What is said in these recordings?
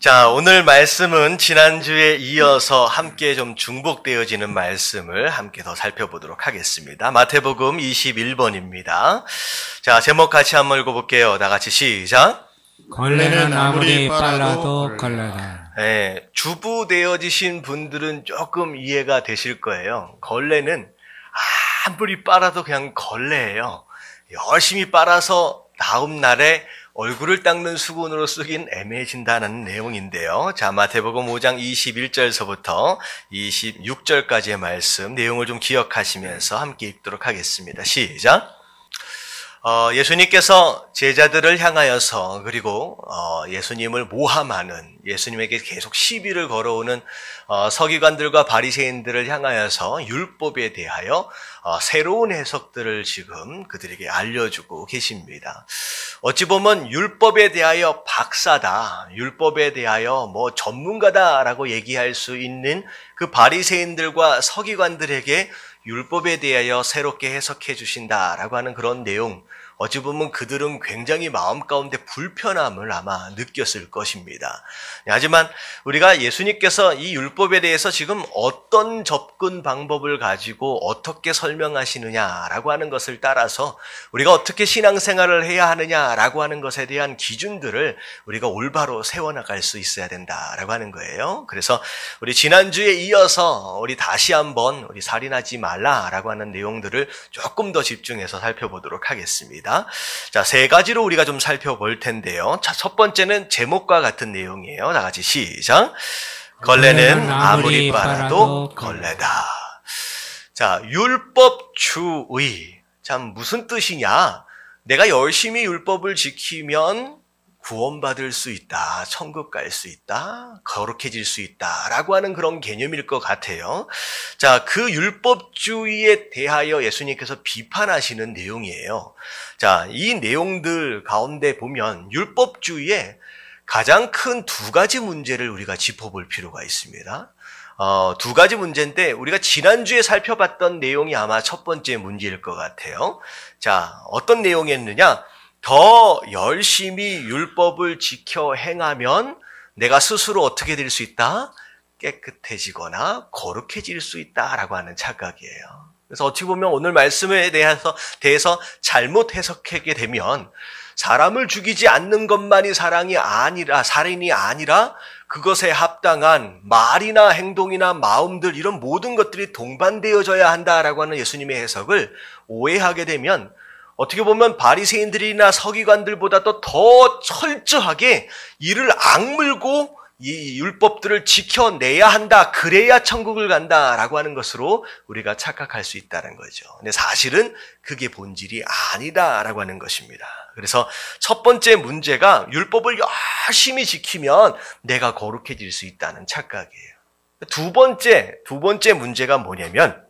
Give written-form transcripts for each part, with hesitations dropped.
자, 오늘 말씀은 지난주에 이어서 함께 좀 중복되어지는 말씀을 함께 더 살펴보도록 하겠습니다. 마태복음 21번입니다. 자, 제목 같이 한번 읽어볼게요. 다 같이 시작. 걸레는 아무리 빨라도 걸레다. 네, 주부되어지신 분들은 조금 이해가 되실 거예요. 걸레는 아무리 빨아도 그냥 걸레예요. 열심히 빨아서 다음 날에 얼굴을 닦는 수건으로 쓰긴 애매해진다는 내용인데요. 자, 마태복음 5장 21절서부터 26절까지의 말씀 내용을 좀 기억하시면서 함께 읽도록 하겠습니다. 시작. 예수님께서 제자들을 향하여서 그리고 예수님을 모함하는 예수님에게 계속 시비를 걸어오는 서기관들과 바리새인들을 향하여서 율법에 대하여 새로운 해석들을 지금 그들에게 알려주고 계십니다. 어찌 보면 율법에 대하여 박사다, 율법에 대하여 뭐 전문가다라고 얘기할 수 있는 그 바리새인들과 서기관들에게 율법에 대하여 새롭게 해석해 주신다라고 하는 그런 내용, 어찌 보면 그들은 굉장히 마음 가운데 불편함을 아마 느꼈을 것입니다. 하지만 우리가 예수님께서 이 율법에 대해서 지금 어떤 접근 방법을 가지고 어떻게 설명하시느냐라고 하는 것을 따라서 우리가 어떻게 신앙생활을 해야 하느냐라고 하는 것에 대한 기준들을 우리가 올바로 세워나갈 수 있어야 된다라고 하는 거예요. 그래서 우리 지난주에 이어서 우리 다시 한번 우리 살인하지 말라라고 하는 내용들을 조금 더 집중해서 살펴보도록 하겠습니다. 자, 세 가지로 우리가 좀 살펴볼 텐데요. 자, 첫 번째는 제목과 같은 내용이에요. 다 같이 시작. 걸레는 아무리 빨아도 걸레다. 자, 율법주의. 참 무슨 뜻이냐? 내가 열심히 율법을 지키면 구원받을 수 있다, 천국 갈 수 있다, 거룩해질 수 있다 라고 하는 그런 개념일 것 같아요. 자, 그 율법주의에 대하여 예수님께서 비판하시는 내용이에요. 자, 이 내용들 가운데 보면 율법주의에 가장 큰 두 가지 문제를 우리가 짚어볼 필요가 있습니다. 두 가지 문제인데 우리가 지난주에 살펴봤던 내용이 아마 첫 번째 문제일 것 같아요. 자, 어떤 내용이었느냐? 더 열심히 율법을 지켜 행하면 내가 스스로 어떻게 될 수 있다? 깨끗해지거나 거룩해질 수 있다라고 하는 착각이에요. 그래서 어찌 보면 오늘 말씀에 대해서 잘못 해석하게 되면 사람을 죽이지 않는 것만이 살인이 아니라 그것에 합당한 말이나 행동이나 마음들 이런 모든 것들이 동반되어져야 한다라고 하는 예수님의 해석을 오해하게 되면 어떻게 보면 바리새인들이나 서기관들보다도 더 철저하게 이를 악물고 이 율법들을 지켜내야 한다, 그래야 천국을 간다라고 하는 것으로 우리가 착각할 수 있다는 거죠. 근데 사실은 그게 본질이 아니다라고 하는 것입니다. 그래서 첫 번째 문제가 율법을 열심히 지키면 내가 거룩해질 수 있다는 착각이에요. 두 번째 문제가 뭐냐면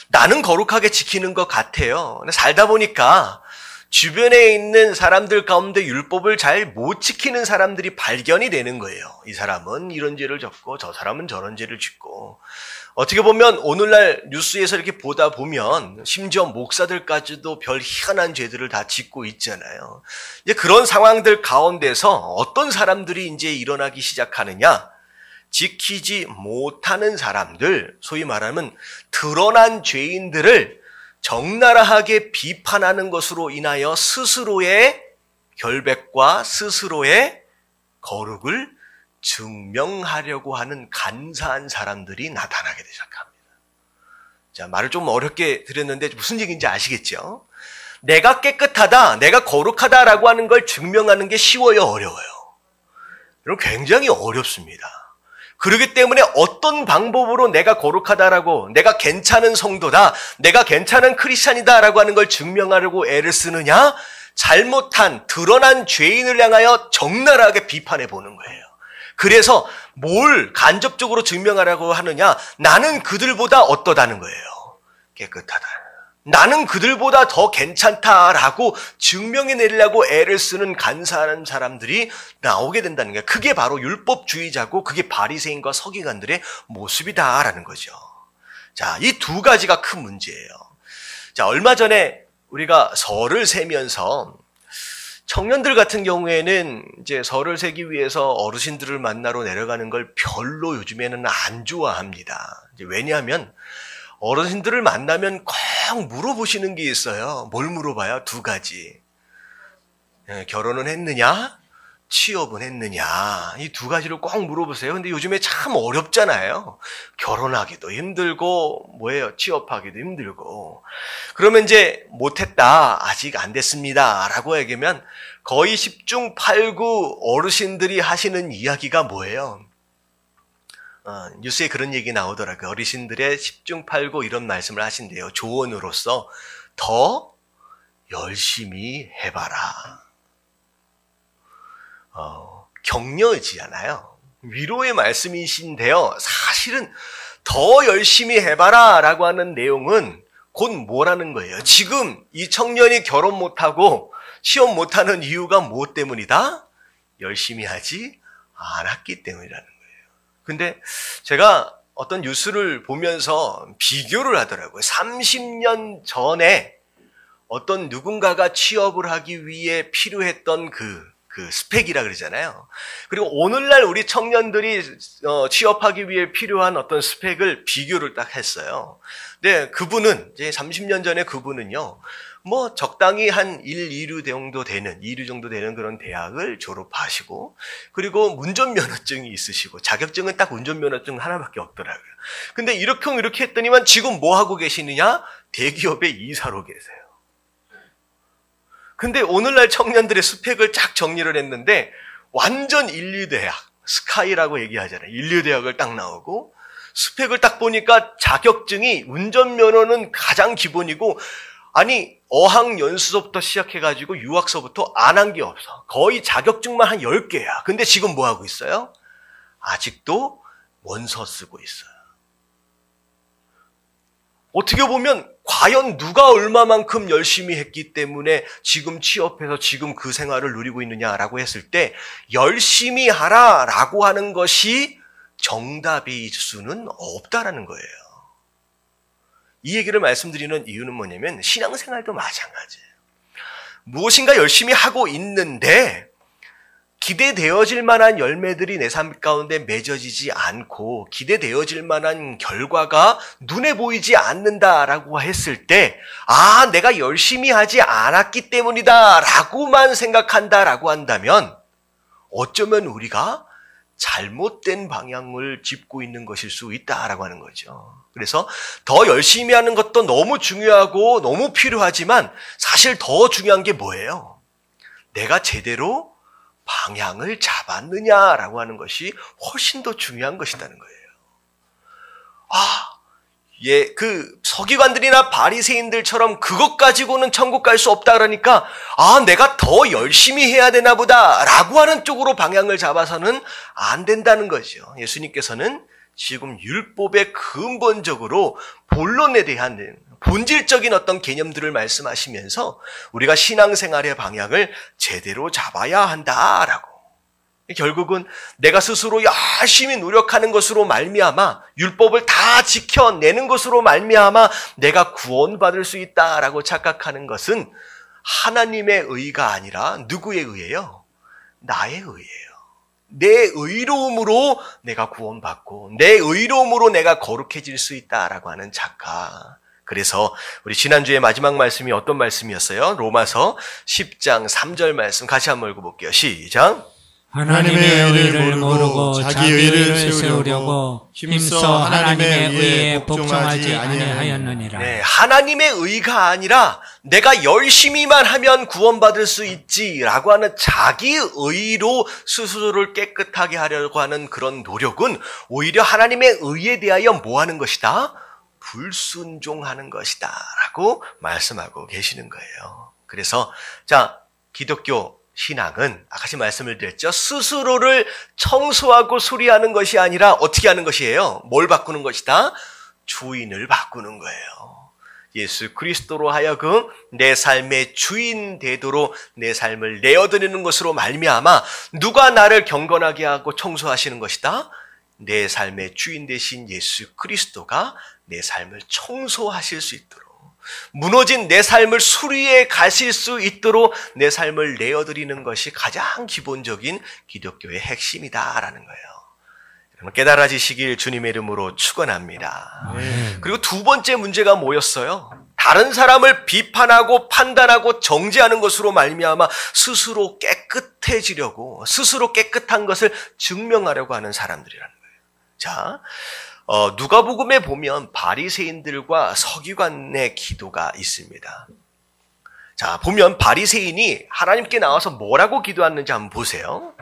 나는 거룩하게 지키는 것 같아요. 근데 살다 보니까 주변에 있는 사람들 가운데 율법을 잘 못 지키는 사람들이 발견이 되는 거예요. 이 사람은 이런 죄를 졌고 저 사람은 저런 죄를 짓고 어떻게 보면 오늘날 뉴스에서 이렇게 보다 보면 심지어 목사들까지도 별 희한한 죄들을 다 짓고 있잖아요. 이제 그런 상황들 가운데서 어떤 사람들이 이제 일어나기 시작하느냐? 지키지 못하는 사람들, 소위 말하면 드러난 죄인들을 적나라하게 비판하는 것으로 인하여 스스로의 결백과 스스로의 거룩을 증명하려고 하는 간사한 사람들이 나타나게 시작합니다. 자, 말을 좀 어렵게 드렸는데 무슨 얘기인지 아시겠죠? 내가 깨끗하다, 내가 거룩하다라고 하는 걸 증명하는 게 쉬워요, 어려워요? 여러분, 굉장히 어렵습니다. 그렇기 때문에 어떤 방법으로 내가 거룩하다라고, 내가 괜찮은 성도다, 내가 괜찮은 크리스찬이다라고 하는 걸 증명하려고 애를 쓰느냐? 잘못한, 드러난 죄인을 향하여 적나라하게 비판해 보는 거예요. 그래서 뭘 간접적으로 증명하려고 하느냐? 나는 그들보다 어떠다는 거예요. 깨끗하다. 나는 그들보다 더 괜찮다라고 증명해내려고 애를 쓰는 간사한 사람들이 나오게 된다는 거예요. 그게 바로 율법주의자고 그게 바리새인과 서기관들의 모습이다라는 거죠. 자, 이 두 가지가 큰 문제예요. 자, 얼마 전에 우리가 설을 세면서 청년들 같은 경우에는 이제 설을 세기 위해서 어르신들을 만나러 내려가는 걸 별로 요즘에는 안 좋아합니다. 이제 왜냐하면 어르신들을 만나면 꼭 물어보시는 게 있어요. 뭘 물어봐요? 두 가지. 결혼은 했느냐? 취업은 했느냐? 이 두 가지를 꼭 물어보세요. 근데 요즘에 참 어렵잖아요. 결혼하기도 힘들고, 취업하기도 힘들고. 그러면 이제 못했다, 아직 안 됐습니다 라고 얘기하면 거의 10중 8구 어르신들이 하시는 이야기가 뭐예요? 뉴스에 그런 얘기 나오더라고요. 어르신들의 10중 8구 이런 말씀을 하신대요. 조언으로서 더 열심히 해봐라. 격려지잖아요. 위로의 말씀이신데요. 사실은 더 열심히 해봐라 라고 하는 내용은 곧 뭐라는 거예요? 지금 이 청년이 결혼 못하고 취업 못하는 이유가 뭐 때문이다? 열심히 하지 않았기 때문이라는 거예요. 근데 제가 어떤 뉴스를 보면서 비교를 하더라고요. 30년 전에 어떤 누군가가 취업을 하기 위해 필요했던 그 스펙이라 그러잖아요. 그리고 오늘날 우리 청년들이 취업하기 위해 필요한 어떤 스펙을 비교를 딱 했어요. 근데 그분은 이제 30년 전에 그분은요, 뭐 적당히 한 2류 정도 되는 그런 대학을 졸업하시고, 그리고 운전면허증이 있으시고, 자격증은 딱 운전면허증 하나밖에 없더라고요. 근데 이렇게 했더니만 지금 뭐 하고 계시느냐? 대기업의 이사로 계세요. 근데 오늘날 청년들의 스펙을 쫙 정리를 했는데 완전 인류대학, 스카이라고 얘기하잖아요. 인류대학을 딱 나오고 스펙을 딱 보니까 자격증이 운전면허는 가장 기본이고, 아니 어학연수서부터 시작해가지고 유학서부터 안 한 게 없어. 거의 자격증만 한 10개야. 근데 지금 뭐 하고 있어요? 아직도 원서 쓰고 있어요. 어떻게 보면 과연 누가 얼마만큼 열심히 했기 때문에 지금 취업해서 지금 그 생활을 누리고 있느냐라고 했을 때 열심히 하라라고 하는 것이 정답일 수는 없다라는 거예요. 이 얘기를 말씀드리는 이유는 뭐냐면 신앙생활도 마찬가지예요. 무엇인가 열심히 하고 있는데 기대되어질 만한 열매들이 내 삶 가운데 맺어지지 않고 기대되어질 만한 결과가 눈에 보이지 않는다라고 했을 때, 내가 열심히 하지 않았기 때문이다 라고만 생각한다라고 한다면 어쩌면 우리가 잘못된 방향을 짚고 있는 것일 수 있다라고 하는 거죠. 그래서 더 열심히 하는 것도 너무 중요하고 너무 필요하지만 사실 더 중요한 게 뭐예요? 내가 제대로 방향을 잡았느냐라고 하는 것이 훨씬 더 중요한 것이라는 거예요. 그 서기관들이나 바리새인들처럼 그것 가지고는 천국 갈 수 없다 그러니까 내가 더 열심히 해야 되나 보다라고 하는 쪽으로 방향을 잡아서는 안 된다는 거죠. 예수님께서는 지금 율법의 근본적으로 본론에 대한 본질적인 어떤 개념들을 말씀하시면서 우리가 신앙생활의 방향을 제대로 잡아야 한다라고. 결국은 내가 스스로 열심히 노력하는 것으로 말미암아 율법을 다 지켜내는 것으로 말미암아 내가 구원받을 수 있다라고 착각하는 것은 하나님의 의가 아니라 누구의 의예요? 나의 의예요. 내 의로움으로 내가 구원받고 내 의로움으로 내가 거룩해질 수 있다라고 하는 착각. 그래서 우리 지난주에 마지막 말씀이 어떤 말씀이었어요? 로마서 10장 3절 말씀 같이 한번 읽어볼게요. 시작. 하나님의 의를 모르고 자기 의를 세우려고 힘써 하나님의 의에 복종하지 아니하였느니라. 네, 하나님의 의가 아니라 내가 열심히만 하면 구원받을 수 있지라고 하는 자기 의로 스스로를 깨끗하게 하려고 하는 그런 노력은 오히려 하나님의 의에 대하여 뭐 하는 것이다? 불순종하는 것이다 라고 말씀하고 계시는 거예요. 그래서 기독교 신앙은 아까 말씀을 드렸죠. 스스로를 청소하고 수리하는 것이 아니라 어떻게 하는 것이에요? 뭘 바꾸는 것이다? 주인을 바꾸는 거예요. 예수 그리스도로 하여금 내 삶의 주인 되도록 내 삶을 내어드리는 것으로 말미암아 누가 나를 경건하게 하고 청소하시는 것이다? 내 삶의 주인 되신 예수 그리스도가 내 삶을 청소하실 수 있도록 무너진 내 삶을 수리해 가실 수 있도록 내 삶을 내어드리는 것이 가장 기본적인 기독교의 핵심이다라는 거예요. 여러분 깨달아지시길 주님의 이름으로 축원합니다. 그리고 두 번째 문제가 뭐였어요? 다른 사람을 비판하고 판단하고 정죄하는 것으로 말미암아 스스로 깨끗해지려고, 스스로 깨끗한 것을 증명하려고 하는 사람들이라는 거예요. 자, 누가복음에 보면 바리새인들과 서기관의 기도가 있습니다. 자, 보면 바리새인이 하나님께 나와서 뭐라고 기도하는지 한번 보세요.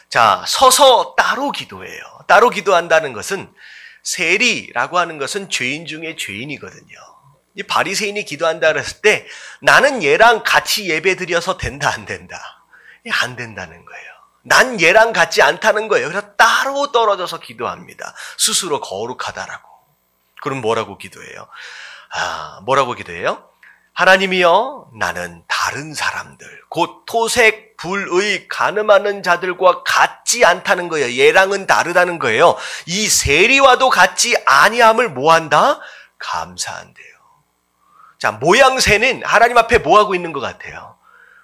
자, 서서 따로 기도해요. 따로 기도한다는 것은, 세리라고 하는 것은 죄인 중에 죄인이거든요. 이 바리새인이 기도한다 그랬을 때 나는 얘랑 같이 예배 드려서 된다 안 된다? 안 된다는 거예요. 난 얘랑 같지 않다는 거예요. 그래서 따로 떨어져서 기도합니다. 스스로 거룩하다라고. 그럼 뭐라고 기도해요? 뭐라고 기도해요? 하나님이여, 나는 다른 사람들, 곧 토색, 불의, 간음하는 자들과 같지 않다는 거예요. 얘랑은 다르다는 거예요. 이 세리와도 같지 아니함을 뭐한다? 감사한대요. 자, 모양새는 하나님 앞에 뭐하고 있는 것 같아요?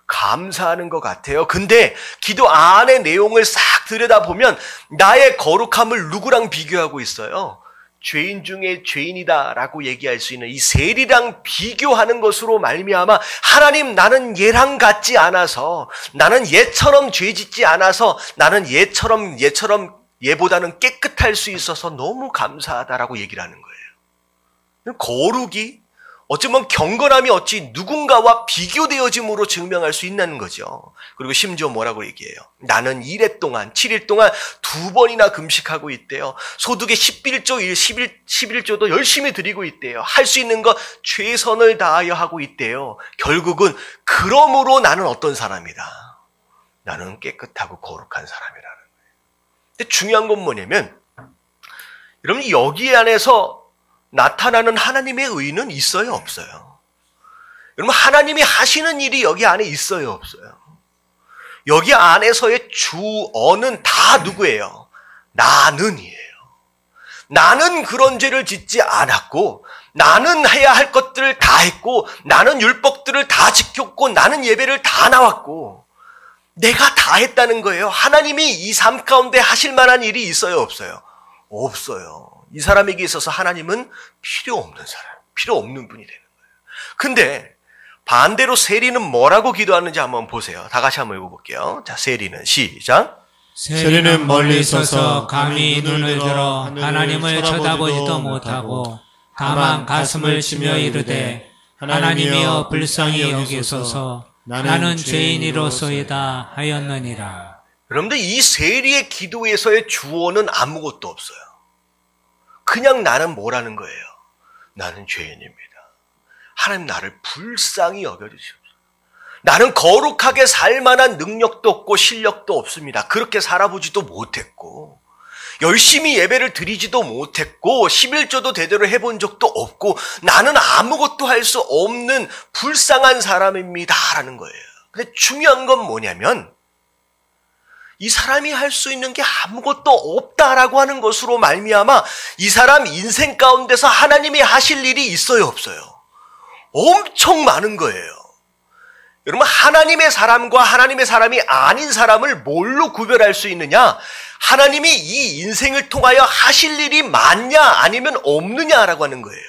감사하는 것 같아요. 근데 기도 안의 내용을 싹 들여다보면 나의 거룩함을 누구랑 비교하고 있어요? 죄인 중에 죄인이다라고 얘기할 수 있는 이 세리랑 비교하는 것으로 말미암아 하나님, 나는 얘랑 같지 않아서, 나는 얘처럼 죄짓지 않아서, 나는 얘보다는 깨끗할 수 있어서 너무 감사하다라고 얘기를 하는 거예요. 거룩이 어쩌면 경건함이 어찌 누군가와 비교되어짐으로 증명할 수 있는 거죠. 그리고 심지어 뭐라고 얘기해요? 나는 7일 동안 2번이나 금식하고 있대요. 소득의 11조도 열심히 드리고 있대요. 할 수 있는 것 최선을 다하여 하고 있대요. 결국은 그러므로 나는 어떤 사람이다? 나는 깨끗하고 거룩한 사람이라는 거예요. 근데 중요한 건 뭐냐면, 여러분 여기 안에서 나타나는 하나님의 의는 있어요, 없어요? 여러분 하나님이 하시는 일이 여기 안에 있어요, 없어요? 여기 안에서의 주어는 다 누구예요? 나는이에요. 나는 그런 죄를 짓지 않았고, 나는 해야 할 것들을 다 했고, 나는 율법들을 다 지켰고, 나는 예배를 다 나왔고, 내가 다 했다는 거예요. 하나님이 이 삶 가운데 하실 만한 일이 있어요, 없어요? 없어요. 이 사람에게 있어서 하나님은 필요 없는 사람, 필요 없는 분이 되는 거예요. 근데 반대로 세리는 뭐라고 기도하는지 한번 보세요. 다 같이 한번 읽어볼게요. 자, 세리는 시작. 세리는 멀리 서서 감히 눈을 들어 하나님을 쳐다보지도 못하고 다만 가슴을 치며 이르되 하나님이여 불쌍히 여기소서, 나는 죄인이로소이다 하였느니라. 여러분들 이 세리의 기도에서의 주어는 아무것도 없어요. 그냥 나는 뭐라는 거예요? 나는 죄인입니다. 하나님 나를 불쌍히 여겨주시옵소서. 나는 거룩하게 살 만한 능력도 없고 실력도 없습니다. 그렇게 살아보지도 못했고, 열심히 예배를 드리지도 못했고, 11조도 제대로 해본 적도 없고, 나는 아무것도 할 수 없는 불쌍한 사람입니다 라는 거예요. 근데 중요한 건 뭐냐면, 이 사람이 할 수 있는 게 아무것도 없다라고 하는 것으로 말미암아 이 사람 인생 가운데서 하나님이 하실 일이 있어요, 없어요? 엄청 많은 거예요. 여러분, 하나님의 사람과 하나님의 사람이 아닌 사람을 뭘로 구별할 수 있느냐? 하나님이 이 인생을 통하여 하실 일이 많냐 아니면 없느냐라고 하는 거예요.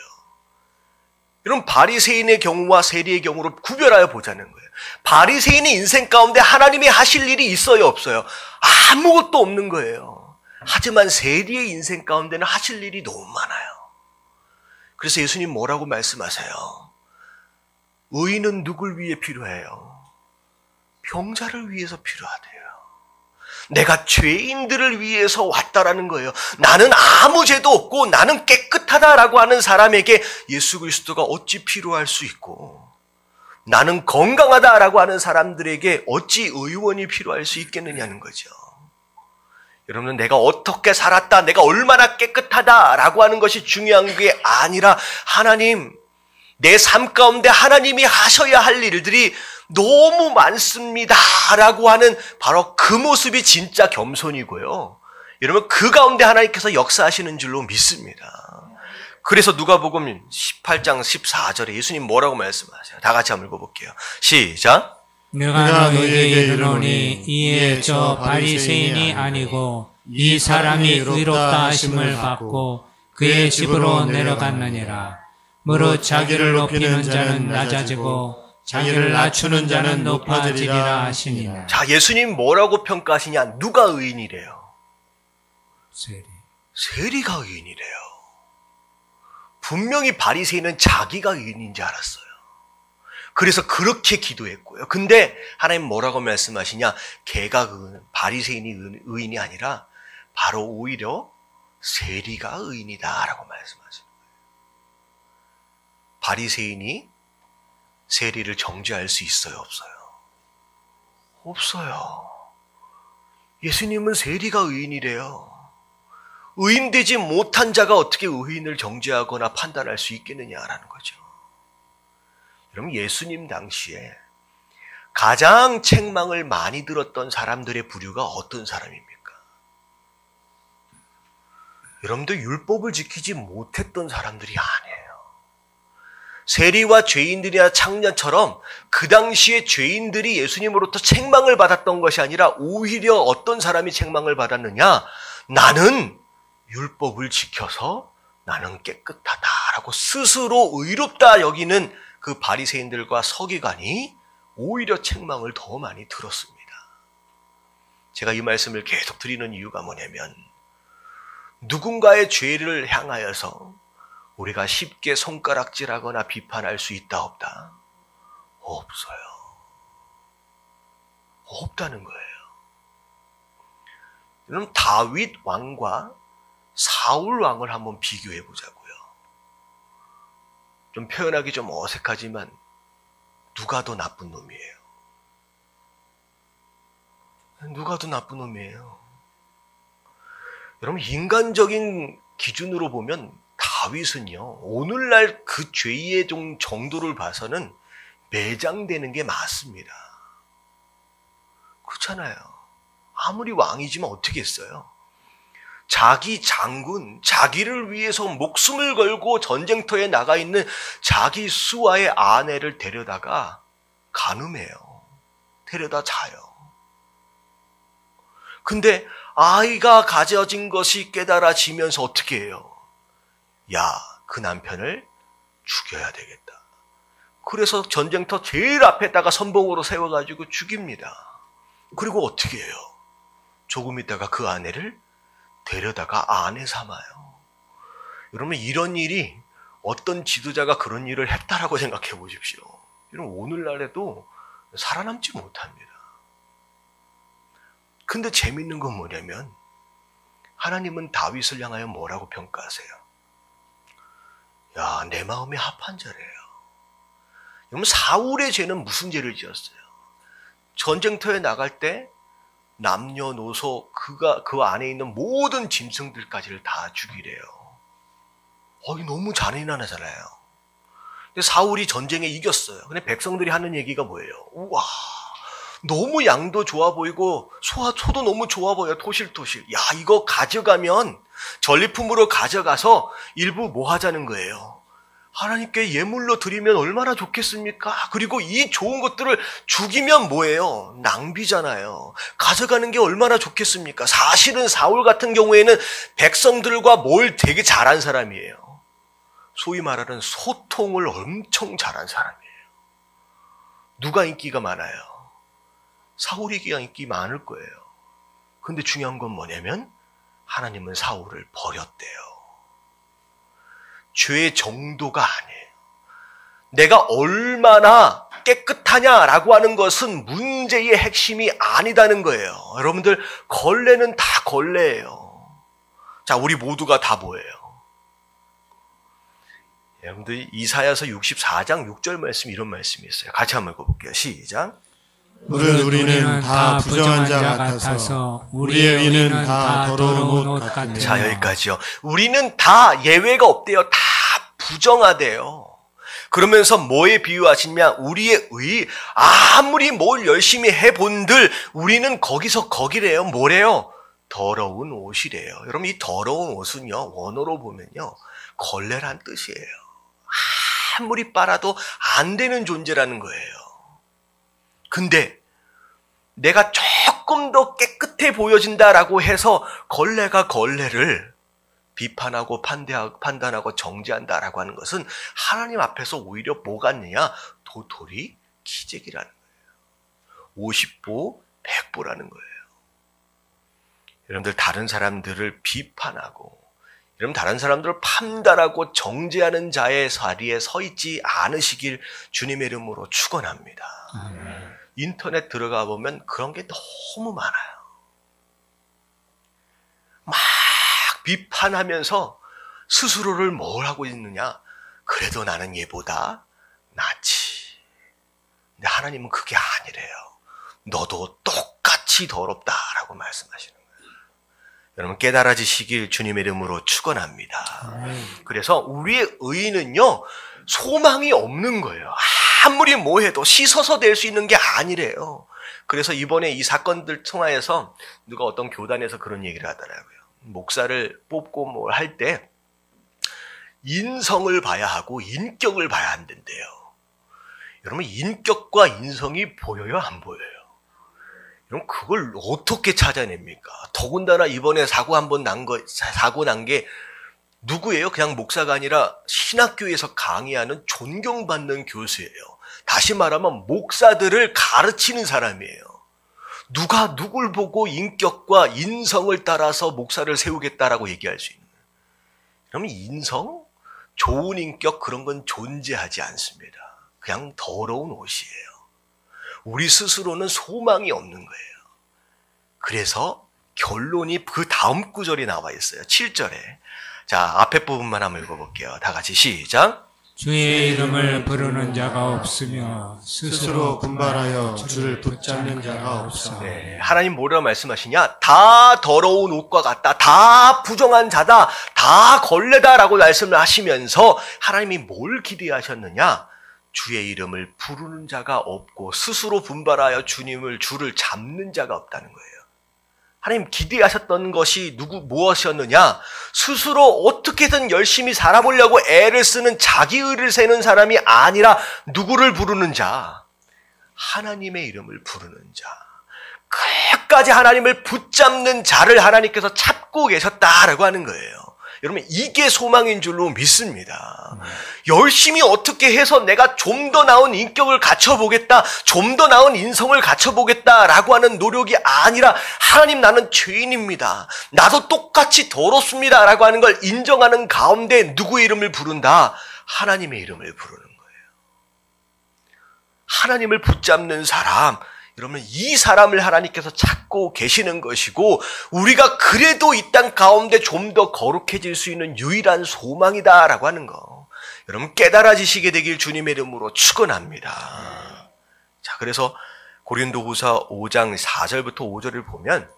여러분, 바리새인의 경우와 세리의 경우로 구별하여 보자는 거예요. 바리새인의 인생 가운데 하나님이 하실 일이 있어요, 없어요? 아무것도 없는 거예요. 하지만 세리의 인생 가운데는 하실 일이 너무 많아요. 그래서 예수님 뭐라고 말씀하세요? 의인은 누굴 위해 필요해요? 병자를 위해서 필요하대요. 내가 죄인들을 위해서 왔다라는 거예요. 나는 아무 죄도 없고 나는 깨끗하다라고 하는 사람에게 예수 그리스도가 어찌 필요할 수 있고, 나는 건강하다라고 하는 사람들에게 어찌 의원이 필요할 수 있겠느냐는 거죠. 여러분은 내가 어떻게 살았다, 내가 얼마나 깨끗하다라고 하는 것이 중요한 게 아니라 하나님, 내 삶 가운데 하나님이 하셔야 할 일들이 너무 많습니다라고 하는 바로 그 모습이 진짜 겸손이고요. 여러분, 그 가운데 하나님께서 역사하시는 줄로 믿습니다. 그래서 누가복음 18장 14절에 예수님 뭐라고 말씀하세요? 다 같이 한번 읽어볼게요. 시작. 내가 너희에게 이르노니 이에 저 바리새인이 아니고 이 사람이 의롭다 하심을 받고 그의 집으로 내려갔느니라. 무릇 자기를 높이는 자는 낮아지고 자기를 낮추는 자는 높아지리라 하시니라. 자, 예수님 뭐라고 평가하시냐? 누가 의인이래요? 세리가 의인이래요. 분명히 바리새인은 자기가 의인인 줄 알았어요. 그래서 그렇게 기도했고요. 근데 하나님 뭐라고 말씀하시냐? 걔가 바리새인이 의인이 아니라 바로 오히려 세리가 의인이다라고 말씀하시는 거예요. 바리새인이 세리를 정죄할 수 있어요, 없어요? 없어요. 예수님은 세리가 의인이래요. 의인되지 못한 자가 어떻게 의인을 정죄하거나 판단할 수 있겠느냐라는 거죠. 여러분, 예수님 당시에 가장 책망을 많이 들었던 사람들의 부류가 어떤 사람입니까? 여러분들 율법을 지키지 못했던 사람들이 아니에요. 세리와 죄인들이나 창녀처럼 그 당시에 죄인들이 예수님으로부터 책망을 받았던 것이 아니라 오히려 어떤 사람이 책망을 받았느냐? 나는 율법을 지켜서 나는 깨끗하다라고 스스로 의롭다 여기는 그 바리새인들과 서기관이 오히려 책망을 더 많이 들었습니다. 제가 이 말씀을 계속 드리는 이유가 뭐냐면 누군가의 죄를 향하여서 우리가 쉽게 손가락질하거나 비판할 수 있다 없다? 없어요. 없다는 거예요. 그럼 다윗 왕과 사울 왕을 한번 비교해 보자고요. 좀 표현하기 좀 어색하지만 누가 더 나쁜 놈이에요? 누가 더 나쁜 놈이에요? 여러분, 인간적인 기준으로 보면 다윗은요, 오늘날 그 죄의 정도를 봐서는 매장되는 게 맞습니다. 그렇잖아요. 아무리 왕이지만 어떻게 했어요? 자기 장군, 자기를 위해서 목숨을 걸고 전쟁터에 나가 있는 자기 수하의 아내를 데려다가 간음해요. 데려다 자요. 근데 아이가 가져진 것이 깨달아지면서 어떻게 해요? 야, 그 남편을 죽여야 되겠다. 그래서 전쟁터 제일 앞에다가 선봉으로 세워가지고 죽입니다. 그리고 어떻게 해요? 조금 있다가 그 아내를 데려다가 아내 삼아요. 여러분, 이런 일이 어떤 지도자가 그런 일을 했다라고 생각해 보십시오. 여러분, 오늘날에도 살아남지 못합니다. 근데 재밌는 건 뭐냐면 하나님은 다윗을 향하여 뭐라고 평가하세요? 야, 내 마음에 합한 자래요. 여러분, 사울의 죄는 무슨 죄를 지었어요? 전쟁터에 나갈 때 남녀노소 그 안에 있는 모든 짐승들까지를 다 죽이래요. 너무 잔인하잖아요. 근데 사울이 전쟁에 이겼어요. 근데 백성들이 하는 얘기가 뭐예요? 우와, 너무 양도 좋아 보이고 소도 너무 좋아 보여. 토실토실. 야, 이거 가져가면 전리품으로 가져가서 일부 뭐 하자는 거예요? 하나님께 예물로 드리면 얼마나 좋겠습니까? 그리고 이 좋은 것들을 죽이면 뭐예요? 낭비잖아요. 가져가는 게 얼마나 좋겠습니까? 사실은 사울 같은 경우에는 백성들과 뭘 되게 잘한 사람이에요. 소위 말하는 소통을 엄청 잘한 사람이에요. 누가 인기가 많아요? 사울이 인기 많을 거예요. 근데 중요한 건 뭐냐면 하나님은 사울을 버렸대요. 죄의 정도가 아니에요. 내가 얼마나 깨끗하냐라고 하는 것은 문제의 핵심이 아니다는 거예요. 여러분들, 걸레는 다 걸레예요. 자, 우리 모두가 다 뭐예요? 여러분들, 이사야서 64장 6절 말씀, 이런 말씀이 있어요. 같이 한번 읽어볼게요. 시작. 우리는 다 부정한 자 같아서 우리의 의는 다 더러운 옷 같아요. 자, 여기까지요. 우리는 다 예외가 없대요. 다 부정하대요. 그러면서 뭐에 비유하시냐? 우리의 의, 아무리 뭘 열심히 해본들 우리는 거기서 거기래요. 뭐래요? 더러운 옷이래요. 여러분, 이 더러운 옷은요, 원어로 보면요, 걸레란 뜻이에요. 아무리 빨아도 안 되는 존재라는 거예요. 근데 내가 조금 더 깨끗해 보여진다라고 해서 걸레가 걸레를 비판하고 판단하고 정죄한다라고 하는 것은 하나님 앞에서 오히려 뭐가 있느냐? 도토리 기적이라는 거예요. 50보 100보라는 거예요. 여러분들 다른 사람들을 비판하고 여러분 다른 사람들을 판단하고 정죄하는 자의 자리에 서 있지 않으시길 주님의 이름으로 축원합니다. 인터넷 들어가 보면 그런 게 너무 많아요. 막 비판하면서 스스로를 뭘 하고 있느냐? 그래도 나는 얘보다 낫지. 근데 하나님은 그게 아니래요. 너도 똑같이 더럽다라고 말씀하시는 거예요. 여러분 깨달아지시길 주님의 이름으로 축원합니다. 그래서 우리의 의는요 소망이 없는 거예요. 아무리 뭐 해도 씻어서 될 수 있는 게 아니래요. 그래서 이번에 이 사건들 통하여서 누가 어떤 교단에서 그런 얘기를 하더라고요. 목사를 뽑고 뭘 할 때 인성을 봐야 하고 인격을 봐야 안 된대요. 여러분 인격과 인성이 보여요, 안 보여요? 여러분 그걸 어떻게 찾아냅니까? 더군다나 이번에 사고 난 게 누구예요? 그냥 목사가 아니라 신학교에서 강의하는 존경받는 교수예요. 다시 말하면 목사들을 가르치는 사람이에요. 누가 누굴 보고 인격과 인성을 따라서 목사를 세우겠다라고 얘기할 수 있는 거예요. 그러면 인성, 좋은 인격 그런 건 존재하지 않습니다. 그냥 더러운 옷이에요. 우리 스스로는 소망이 없는 거예요. 그래서 결론이 그 다음 구절이 나와 있어요. 7절에. 자, 앞에 부분만 한번 읽어볼게요. 다 같이 시작. 주의 이름을 부르는 자가 없으며 스스로 분발하여 주를 붙잡는 자가 없어. 네, 하나님 뭐라고 말씀하시냐? 다 더러운 옷과 같다. 다 부정한 자다. 다 걸레다라고 말씀을 하시면서 하나님이 뭘 기대하셨느냐? 주의 이름을 부르는 자가 없고 스스로 분발하여 주를 잡는 자가 없다는 거예요. 하나님 기대하셨던 것이 무엇이었느냐? 스스로 어떻게든 열심히 살아보려고 애를 쓰는 자기 의를 세는 사람이 아니라 누구를 부르는 자? 하나님의 이름을 부르는 자. 끝까지 하나님을 붙잡는 자를 하나님께서 찾고 계셨다라고 하는 거예요. 여러분 이게 소망인 줄로 믿습니다. 열심히 어떻게 해서 내가 좀 더 나은 인격을 갖춰보겠다, 좀 더 나은 인성을 갖춰보겠다라고 하는 노력이 아니라 하나님 나는 죄인입니다. 나도 똑같이 더럽습니다 라고 하는 걸 인정하는 가운데 누구의 이름을 부른다? 하나님의 이름을 부르는 거예요. 하나님을 붙잡는 사람, 여러분 이 사람을 하나님께서 찾고 계시는 것이고 우리가 그래도 이 땅 가운데 좀 더 거룩해질 수 있는 유일한 소망이다라고 하는 거 여러분 깨달아지시게 되길 주님의 이름으로 축원합니다. 자, 그래서 고린도후서 5장 4절부터 5절을 보면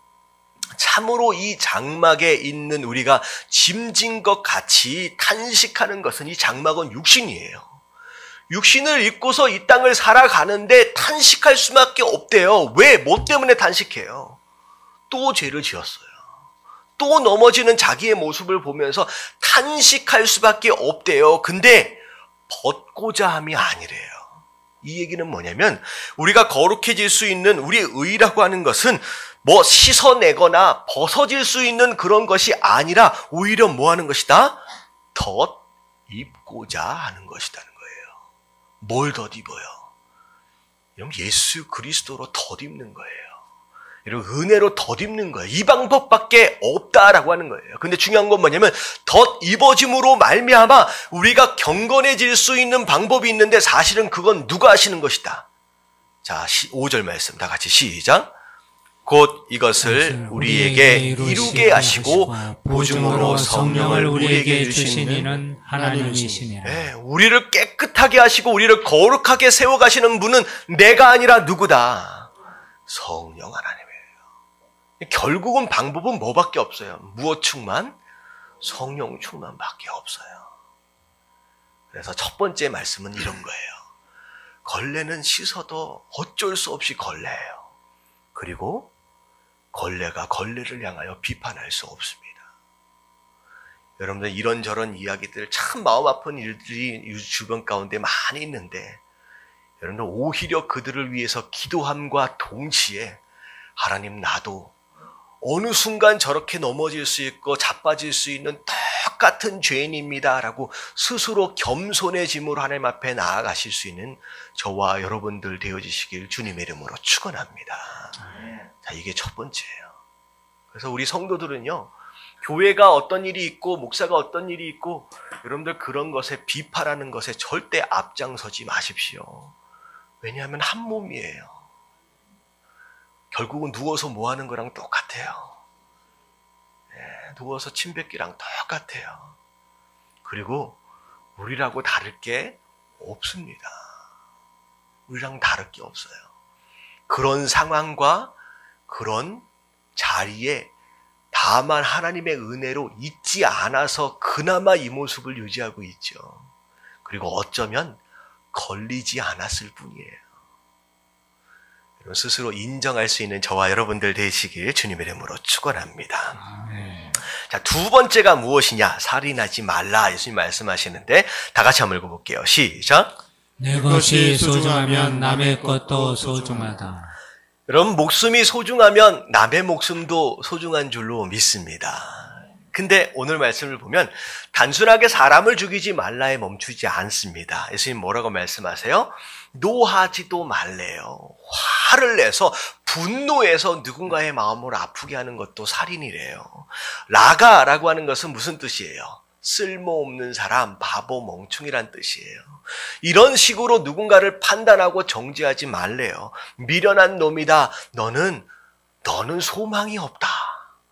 참으로 이 장막에 있는 우리가 짐진 것 같이 탄식하는 것은 이 장막은 육신이에요. 육신을 입고서 이 땅을 살아가는데 탄식할 수밖에 없대요. 왜? 뭐 때문에 탄식해요? 또 죄를 지었어요. 또 넘어지는 자기의 모습을 보면서 탄식할 수밖에 없대요. 근데 벗고자 함이 아니래요. 이 얘기는 뭐냐면 우리가 거룩해질 수 있는 우리의 의라고 하는 것은 뭐 씻어내거나 벗어질 수 있는 그런 것이 아니라 오히려 뭐 하는 것이다? 덧 입고자 하는 것이다는 거예요. 뭘 덧입어요? 여러분 예수 그리스도로 덧입는 거예요. 여러분 은혜로 덧입는 거예요. 이 방법밖에 없다라고 하는 거예요. 근데 중요한 건 뭐냐면 덧입어짐으로 말미암아 우리가 경건해질 수 있는 방법이 있는데 사실은 그건 누가 하시는 것이다. 자, 5절 말씀 다 같이 시작. 곧 이것을 우리에게 이루게 하시고 보증으로 성령을 우리에게 주신 이는 하나님이시니라. 네, 우리를 깨끗하게 하시고 우리를 거룩하게 세워가시는 분은 내가 아니라 누구다? 성령 하나님이에요. 결국은 방법은 뭐밖에 없어요? 무엇 충만? 성령 충만밖에 없어요. 그래서 첫 번째 말씀은 이런 거예요. 걸레는 씻어도 어쩔 수 없이 걸레예요. 그리고 걸레가 걸레를 향하여 비판할 수 없습니다. 여러분들 이런저런 이야기들, 참 마음 아픈 일들이 주변 가운데 많이 있는데 여러분들 오히려 그들을 위해서 기도함과 동시에 하나님, 나도 어느 순간 저렇게 넘어질 수 있고 자빠질 수 있는 똑같은 죄인입니다 라고 스스로 겸손해짐으로 하나님 앞에 나아가실 수 있는 저와 여러분들 되어지시길 주님의 이름으로 축원합니다. 자, 이게 첫 번째예요. 그래서 우리 성도들은요, 교회가 어떤 일이 있고 목사가 어떤 일이 있고 여러분들 그런 것에 비판하는 것에 절대 앞장서지 마십시오. 왜냐하면 한 몸이에요. 결국은 누워서 뭐 하는 거랑 똑같아요. 누워서 침 뱉기랑 똑같아요. 그리고 우리라고 다를 게 없습니다. 우리랑 다를 게 없어요. 그런 상황과 그런 자리에 다만 하나님의 은혜로 있지 않아서 그나마 이 모습을 유지하고 있죠. 그리고 어쩌면 걸리지 않았을 뿐이에요. 스스로 인정할 수 있는 저와 여러분들 되시길 주님의 이름으로 축원합니다. 자, 두 번째가 무엇이냐? 살인하지 말라. 예수님 말씀하시는데 다 같이 한번 읽어볼게요. 시작. 내 것이 소중하면 남의 것도 소중하다. 여러분, 목숨이 소중하면 남의 목숨도 소중한 줄로 믿습니다. 근데 오늘 말씀을 보면 단순하게 사람을 죽이지 말라에 멈추지 않습니다. 예수님 뭐라고 말씀하세요? 노하지도 말래요. 화를 내서 분노해서 누군가의 마음을 아프게 하는 것도 살인이래요. 라가라고 하는 것은 무슨 뜻이에요? 쓸모없는 사람, 바보, 멍충이란 뜻이에요. 이런 식으로 누군가를 판단하고 정죄하지 말래요. 미련한 놈이다. 너는 소망이 없다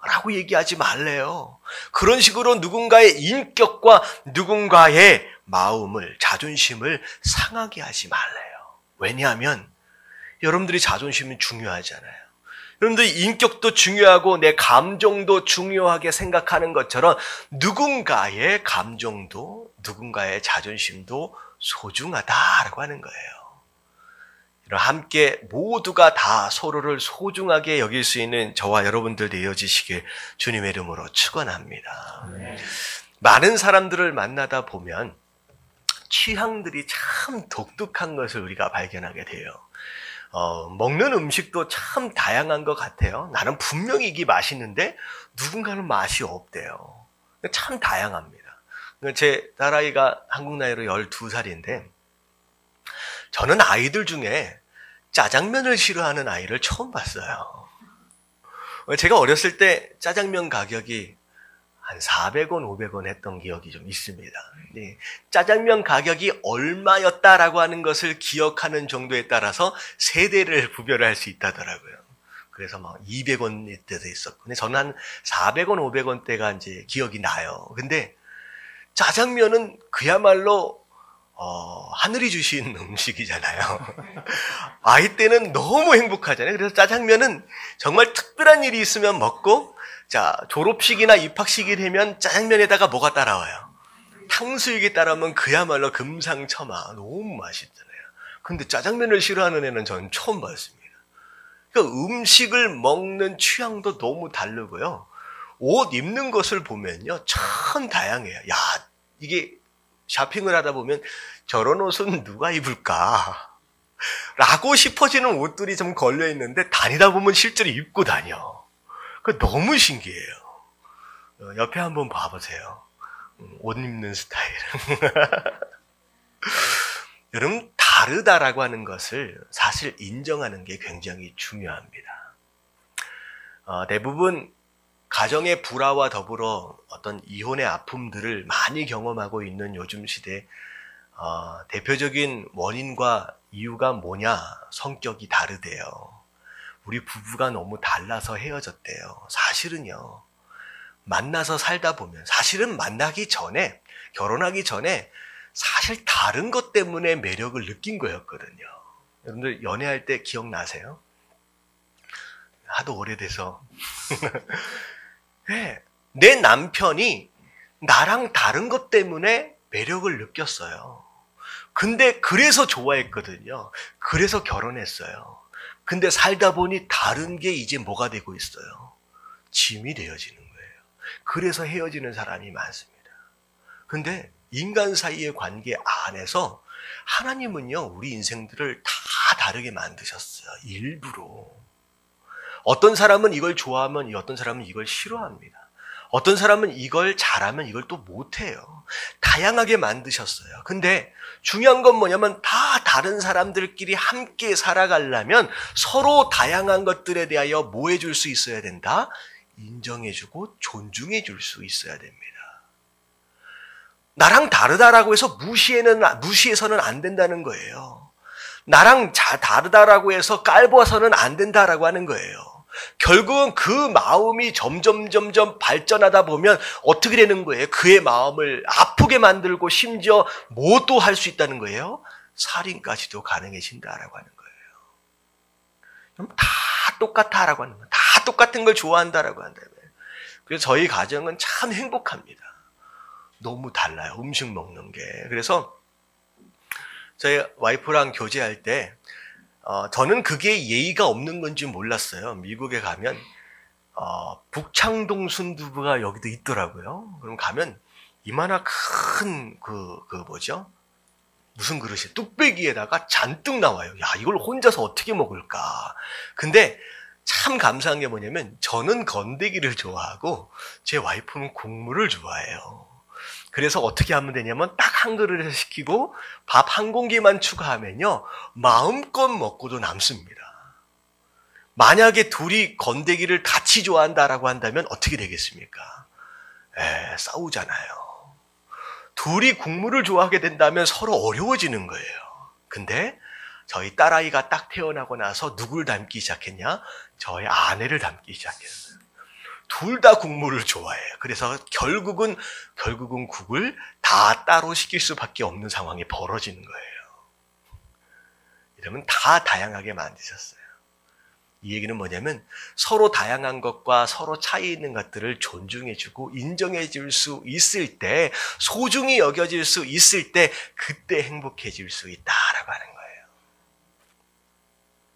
라고 얘기하지 말래요. 그런 식으로 누군가의 인격과 누군가의 마음을, 자존심을 상하게 하지 말래요. 왜냐하면 여러분들이 자존심이 중요하잖아요. 여러분들이 인격도 중요하고 내 감정도 중요하게 생각하는 것처럼 누군가의 감정도, 누군가의 자존심도 소중하다라고 하는 거예요. 함께 모두가 다 서로를 소중하게 여길 수 있는 저와 여러분들 되어지시길 주님의 이름으로 축원합니다. 많은 사람들을 만나다 보면 취향들이 참 독특한 것을 우리가 발견하게 돼요. 먹는 음식도 참 다양한 것 같아요. 나는 분명히 이게 맛있는데 누군가는 맛이 없대요. 참 다양합니다. 제 딸아이가 한국 나이로 12살인데 저는 아이들 중에 짜장면을 싫어하는 아이를 처음 봤어요. 제가 어렸을 때 짜장면 가격이 한 400원, 500원 했던 기억이 좀 있습니다. 네. 짜장면 가격이 얼마였다라고 하는 것을 기억하는 정도에 따라서 세대를 구별할 수 있다더라고요. 그래서 막 200원일 때도 있었고. 근데 저는 한 400원, 500원 대가 이제 기억이 나요. 근데 짜장면은 그야말로 하늘이 주신 음식이잖아요. 아이 때는 너무 행복하잖아요. 그래서 짜장면은 정말 특별한 일이 있으면 먹고, 자, 졸업식이나 입학식이 되면 짜장면에다가 뭐가 따라와요? 탕수육이 따라오면 그야말로 금상첨화. 너무 맛있잖아요. 근데 짜장면을 싫어하는 애는 저는 처음 봤습니다. 그러니까 음식을 먹는 취향도 너무 다르고요. 옷 입는 것을 보면요, 참 다양해요. 야, 이게 쇼핑을 하다 보면 저런 옷은 누가 입을까? 라고 싶어지는 옷들이 좀 걸려 있는데 다니다 보면 실제로 입고 다녀. 그 너무 신기해요. 옆에 한번 봐보세요. 옷 입는 스타일은. 여러분, 다르다라고 하는 것을 사실 인정하는 게 굉장히 중요합니다. 대부분 가정의 불화와 더불어 어떤 이혼의 아픔들을 많이 경험하고 있는 요즘 시대, 대표적인 원인과 이유가 뭐냐? 성격이 다르대요. 우리 부부가 너무 달라서 헤어졌대요. 사실은요, 만나서 살다 보면, 사실은 만나기 전에, 결혼하기 전에 사실 다른 것 때문에 매력을 느낀 거였거든요. 여러분들 연애할 때 기억나세요? 하도 오래돼서. 네, 내 남편이 나랑 다른 것 때문에 매력을 느꼈어요. 근데 그래서 좋아했거든요. 그래서 결혼했어요. 근데 살다 보니 다른 게 이제 뭐가 되고 있어요? 짐이 되어지는 거예요. 그래서 헤어지는 사람이 많습니다. 근데 인간 사이의 관계 안에서 하나님은요, 우리 인생들을 다 다르게 만드셨어요. 일부러. 어떤 사람은 이걸 좋아하면 어떤 사람은 이걸 싫어합니다. 어떤 사람은 이걸 잘하면 이걸 또 못해요. 다양하게 만드셨어요. 근데 중요한 건 뭐냐면 다 다른 사람들끼리 함께 살아가려면 서로 다양한 것들에 대하여 뭐 해줄 수 있어야 된다? 인정해주고 존중해줄 수 있어야 됩니다. 나랑 다르다라고 해서 무시해서는 안 된다는 거예요. 나랑 다르다라고 해서 깔보아서는 안 된다라고 하는 거예요. 결국은 그 마음이 점점 발전하다 보면 어떻게 되는 거예요? 그의 마음을 아프게 만들고 심지어 뭐도 할 수 있다는 거예요? 살인까지도 가능해진다라고 하는 거예요. 그럼 다 똑같다라고 하는 거예요. 다 똑같은 걸 좋아한다라고 한다면. 그래서 저희 가정은 참 행복합니다. 너무 달라요. 음식 먹는 게. 그래서 저희 와이프랑 교제할 때 저는 그게 예의가 없는 건지 몰랐어요. 미국에 가면 북창동 순두부가 여기도 있더라고요. 그럼 가면 이만한 큰 뭐죠? 무슨 그릇이 뚝배기에다가 잔뜩 나와요. 야, 이걸 혼자서 어떻게 먹을까? 근데 참 감사한 게 뭐냐면 저는 건더기를 좋아하고 제 와이프는 국물을 좋아해요. 그래서 어떻게 하면 되냐면 딱 한 그릇을 시키고 밥 한 공기만 추가하면요, 마음껏 먹고도 남습니다. 만약에 둘이 건더기를 같이 좋아한다라고 한다면 어떻게 되겠습니까? 싸우잖아요. 둘이 국물을 좋아하게 된다면 서로 어려워지는 거예요. 근데 저희 딸아이가 딱 태어나고 나서 누굴 닮기 시작했냐? 저의 아내를 닮기 시작했어요. 둘 다 국물을 좋아해요. 그래서 결국은 국을 다 따로 시킬 수밖에 없는 상황이 벌어지는 거예요. 이러면 다 다양하게 만드셨어요. 이 얘기는 뭐냐면 서로 다양한 것과 서로 차이 있는 것들을 존중해주고 인정해줄 수 있을 때, 소중히 여겨질 수 있을 때 그때 행복해질 수 있다라고 하는 거예요.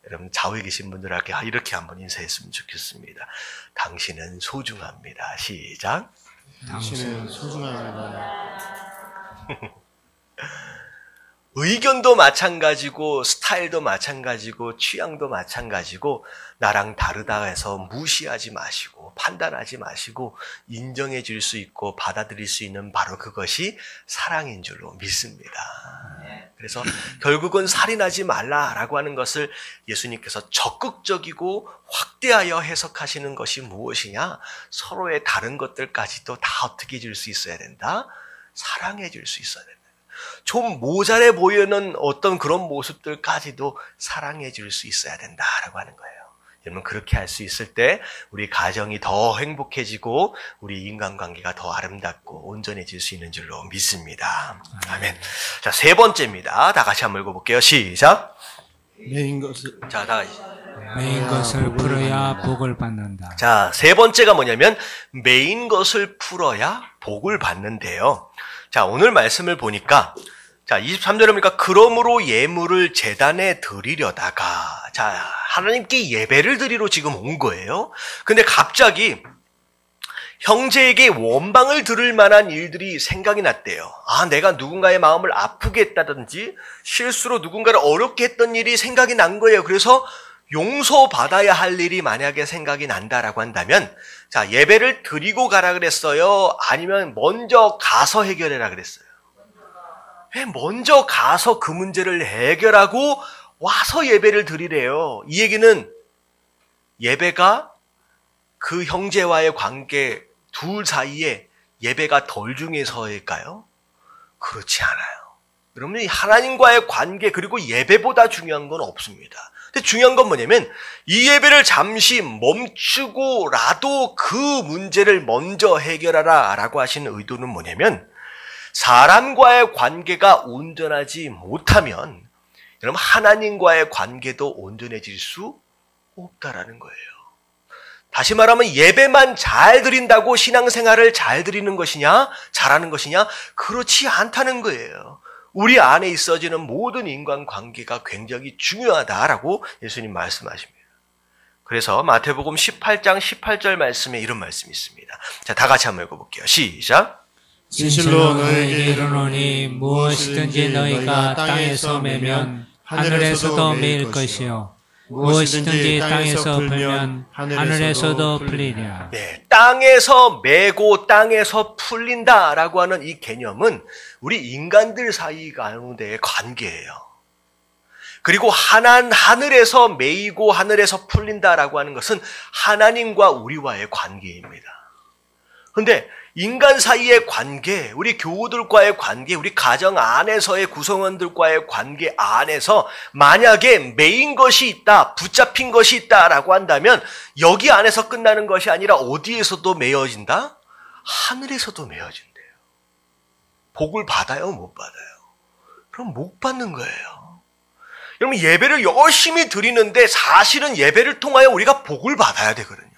여러분 좌우에 계신 분들에게 이렇게 한번 인사했으면 좋겠습니다. 당신은 소중합니다. 시작. 당신은 소중합니다. 의견도 마찬가지고 스타일도 마찬가지고 취향도 마찬가지고 나랑 다르다 해서 무시하지 마시고 판단하지 마시고 인정해 줄 수 있고 받아들일 수 있는 바로 그것이 사랑인 줄로 믿습니다. 그래서 결국은 살인하지 말라라고 하는 것을 예수님께서 적극적이고 확대하여 해석하시는 것이 무엇이냐? 서로의 다른 것들까지도 다 어떻게 줄 수 있어야 된다? 사랑해 줄 수 있어야 된다. 좀 모자래 보이는 어떤 그런 모습들까지도 사랑해 줄 수 있어야 된다라고 하는 거예요. 여러분 그렇게 할 수 있을 때 우리 가정이 더 행복해지고 우리 인간관계가 더 아름답고 온전해질 수 있는 줄로 믿습니다. 아멘. 자, 세 번째입니다. 다 같이 한번 읽어볼게요. 시작. 매인 것을 자, 다 같이. 매인 것을 풀어야 복을 받는다. 자, 세 번째가 뭐냐면 매인 것을 풀어야 복을 받는데요. 자, 오늘 말씀을 보니까 자, 23절에 보니까 그러므로 예물을 제단에 드리려다가 자, 하나님께 예배를 드리러 지금 온 거예요. 근데 갑자기 형제에게 원방을 들을 만한 일들이 생각이 났대요. 아, 내가 누군가의 마음을 아프게 했다든지 실수로 누군가를 어렵게 했던 일이 생각이 난 거예요. 그래서 용서받아야 할 일이 만약에 생각이 난다라고 한다면 자, 예배를 드리고 가라 그랬어요? 아니면 먼저 가서 해결해라 그랬어요? 왜 먼저 가서 그 문제를 해결하고 와서 예배를 드리래요? 이 얘기는 예배가 그 형제와의 관계 둘 사이에 예배가 덜 중요해서일까요? 그렇지 않아요. 여러분, 하나님과의 관계 그리고 예배보다 중요한 건 없습니다. 근데 중요한 건 뭐냐면 이 예배를 잠시 멈추고라도 그 문제를 먼저 해결하라 라고 하시는 의도는 뭐냐면 사람과의 관계가 온전하지 못하면 여러분 하나님과의 관계도 온전해질 수 없다라는 거예요. 다시 말하면 예배만 잘 드린다고 신앙생활을 잘 드리는 것이냐, 잘하는 것이냐? 그렇지 않다는 거예요. 우리 안에 있어지는 모든 인간관계가 굉장히 중요하다라고 예수님 말씀하십니다. 그래서 마태복음 18장 18절 말씀에 이런 말씀이 있습니다. 자, 다 같이 한번 읽어볼게요. 시작. 진실로 너에게 이르노니 무엇이든지 너희가 땅에서 매면 하늘에서도 매일 것이요 무엇이든지 땅에서 풀면 하늘에서도 풀리랴. 네, 땅에서 매고 땅에서 풀린다라고 하는 이 개념은 우리 인간들 사이 가운데의 관계예요. 그리고 하늘에서 매이고 하늘에서 풀린다라고 하는 것은 하나님과 우리와의 관계입니다. 그런데 인간 사이의 관계, 우리 교우들과의 관계, 우리 가정 안에서의 구성원들과의 관계 안에서 만약에 매인 것이 있다, 붙잡힌 것이 있다라고 한다면 여기 안에서 끝나는 것이 아니라 어디에서도 매어진다? 하늘에서도 매어진대요. 복을 받아요, 못 받아요? 그럼 못 받는 거예요. 여러분, 예배를 열심히 드리는데 사실은 예배를 통하여 우리가 복을 받아야 되거든요.